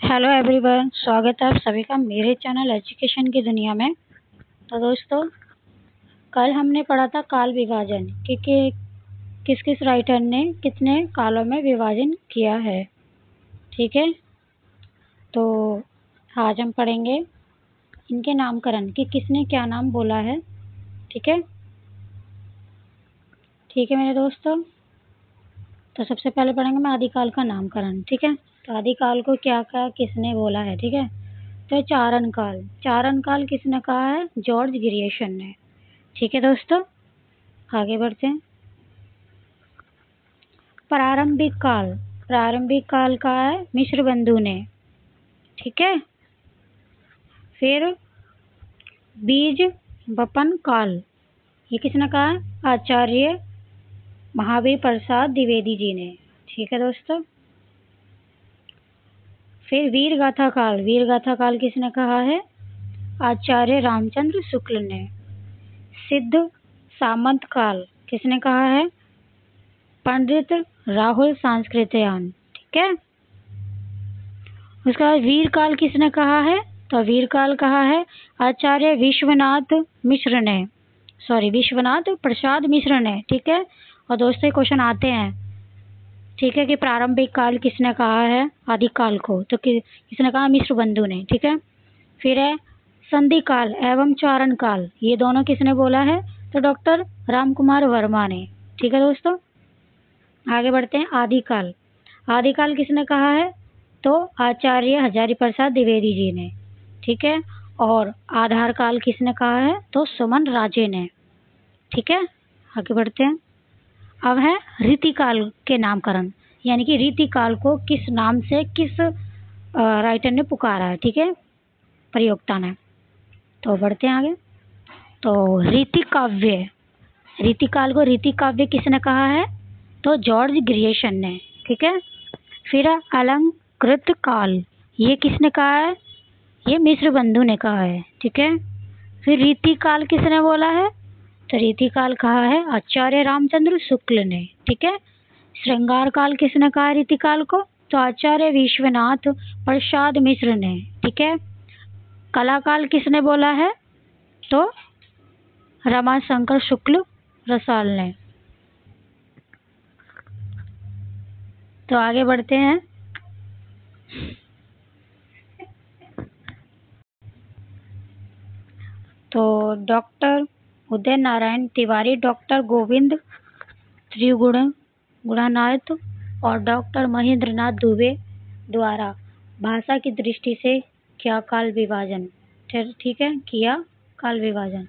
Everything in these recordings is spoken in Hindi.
हेलो एवरीवन, स्वागत है आप सभी का मेरे चैनल एजुकेशन की दुनिया में। तो दोस्तों, कल हमने पढ़ा था काल विभाजन कि किस किस राइटर ने कितने कालों में विभाजन किया है। ठीक है, तो आज हम पढ़ेंगे इनके नामकरण कि किसने क्या नाम बोला है। ठीक है मेरे दोस्तों, तो सबसे पहले पढ़ेंगे मैं आदिकाल का नामकरण। ठीक है, तो आदिकाल को क्या क्या किसने बोला है। ठीक है, तो चारण काल किसने कहा है? जॉर्ज ग्रियर्सन ने। ठीक है दोस्तों, आगे बढ़ते हैं। प्रारंभिक काल कहा है मिश्र बंधु ने। ठीक है, फिर बीज बपन काल ये किसने कहा है? आचार्य महावीर प्रसाद द्विवेदी जी ने। ठीक है दोस्तों, फिर वीरगाथा काल किसने कहा है? आचार्य रामचंद्र शुक्ल ने। सिद्ध सामंत काल किसने कहा है? पंडित राहुल सांस्कृत्यायन। ठीक है, उसका वीर काल किसने कहा है? तो वीर काल कहा है आचार्य विश्वनाथ प्रसाद मिश्र ने। ठीक है, और दोस्तों क्वेश्चन आते हैं। ठीक है, कि प्रारंभिक काल किसने कहा है आदिकाल को? तो किसने कहा? मिश्र बंधु ने। ठीक है, फिर है संधि काल एवं चारण काल, ये दोनों किसने बोला है? तो डॉक्टर रामकुमार वर्मा ने। ठीक है दोस्तों, आगे बढ़ते हैं। आदिकाल किसने कहा है? तो आचार्य हजारी प्रसाद द्विवेदी जी ने। ठीक है, और आधार काल किसने कहा है? तो सुमन राजे ने। ठीक है, आगे बढ़ते हैं। अब है रीतिकाल के नामकरण, यानी कि रीतिकाल को किस नाम से किस राइटर ने पुकारा है। ठीक है, प्रयोक्ता ने। तो बढ़ते हैं आगे। तो रीतिकाल को रीतिकाव्य किसने कहा है? तो जॉर्ज ग्रियर्सन ने। ठीक है, फिर अलंकृत काल ये किसने कहा है? ये मिश्र बंधु ने कहा है। ठीक है, फिर रीतिकाल किसने बोला है? तो रीतिकाल कहा है आचार्य रामचंद्र शुक्ल ने। ठीक है, श्रृंगार काल किसने कहा है रीतिकाल को? तो आचार्य विश्वनाथ प्रसाद मिश्र ने। ठीक है, कलाकाल किसने बोला है? तो रमाशंकर शुक्ल रसाल ने। तो आगे बढ़ते हैं। तो डॉक्टर उदय नारायण तिवारी, डॉक्टर गोविंद त्रिगुणानाथ और डॉक्टर महेंद्रनाथ दुबे द्वारा भाषा की दृष्टि से क्या काल विभाजन ठीक है किया काल विभाजन।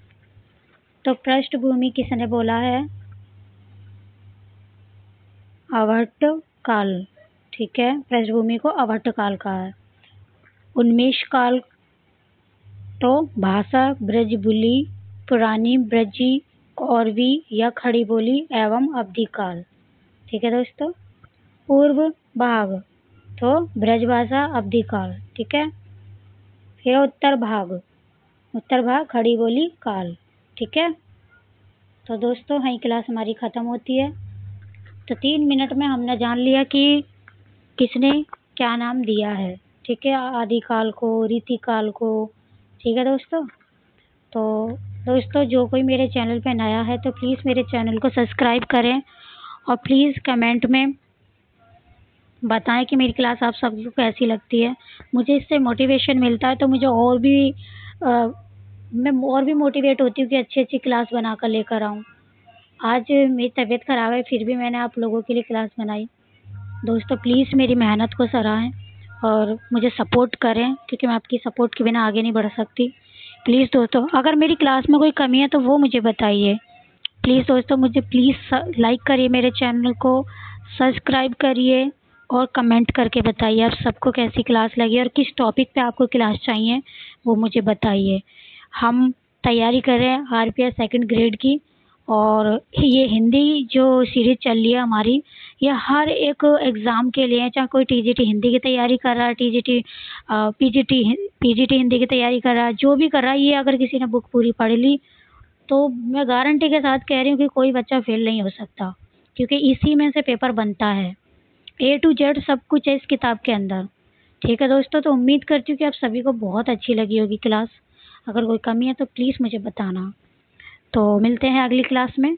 तो पृष्ठभूमि किसने बोला है? अभट्ट काल। ठीक है, पृष्ठभूमि को अभट्ट काल कहा है। उन्मेष काल तो भाषा ब्रज बोली, पुरानी ब्रजी, कौरवी या खड़ी बोली एवं अवधि काल। ठीक है दोस्तों, पूर्व भाग तो ब्रजभाषा अवधि काल। ठीक है, फिर उत्तर भाग खड़ी बोली काल। ठीक है, तो दोस्तों यही क्लास हमारी खत्म होती है। तो 3 मिनट में हमने जान लिया कि किसने क्या नाम दिया है। ठीक है, आदिकाल को, रीतिकाल को। ठीक है दोस्तों, तो दोस्तों जो कोई मेरे चैनल पे नया है तो प्लीज़ मेरे चैनल को सब्सक्राइब करें और प्लीज़ कमेंट में बताएं कि मेरी क्लास आप सबको कैसी लगती है। मुझे इससे मोटिवेशन मिलता है, तो मुझे मैं और भी मोटिवेट होती हूँ कि अच्छी अच्छी क्लास बना कर लेकर आऊँ। आज मेरी तबीयत ख़राब है, फिर भी मैंने आप लोगों के लिए क्लास बनाई। दोस्तों प्लीज़ मेरी मेहनत को सराहें और मुझे सपोर्ट करें, क्योंकि मैं आपकी सपोर्ट के बिना आगे नहीं बढ़ सकती। प्लीज़ दोस्तों, अगर मेरी क्लास में कोई कमी है तो वो मुझे बताइए। प्लीज़ दोस्तों, मुझे प्लीज़ लाइक करिए, मेरे चैनल को सब्सक्राइब करिए और कमेंट करके बताइए आप सबको कैसी क्लास लगी और किस टॉपिक पे आपको क्लास चाहिए वो मुझे बताइए। हम तैयारी कर रहे हैं RPS 2nd ग्रेड की, और ये हिंदी जो सीरीज़ चल रही है हमारी, ये हर एक एग्ज़ाम के लिए, चाहे कोई TGT हिंदी की तैयारी कर रहा है, PGT हिंदी की तैयारी कर रहा है, जो भी कर रहा है, ये अगर किसी ने बुक पूरी पढ़ ली तो मैं गारंटी के साथ कह रही हूँ कि कोई बच्चा फेल नहीं हो सकता, क्योंकि इसी में से पेपर बनता है। A to Z सब कुछ है इस किताब के अंदर। ठीक है दोस्तों, तो उम्मीद करती हूँ कि आप सभी को बहुत अच्छी लगी होगी क्लास। अगर कोई कमी है तो प्लीज़ मुझे बताना। तो मिलते हैं अगली क्लास में।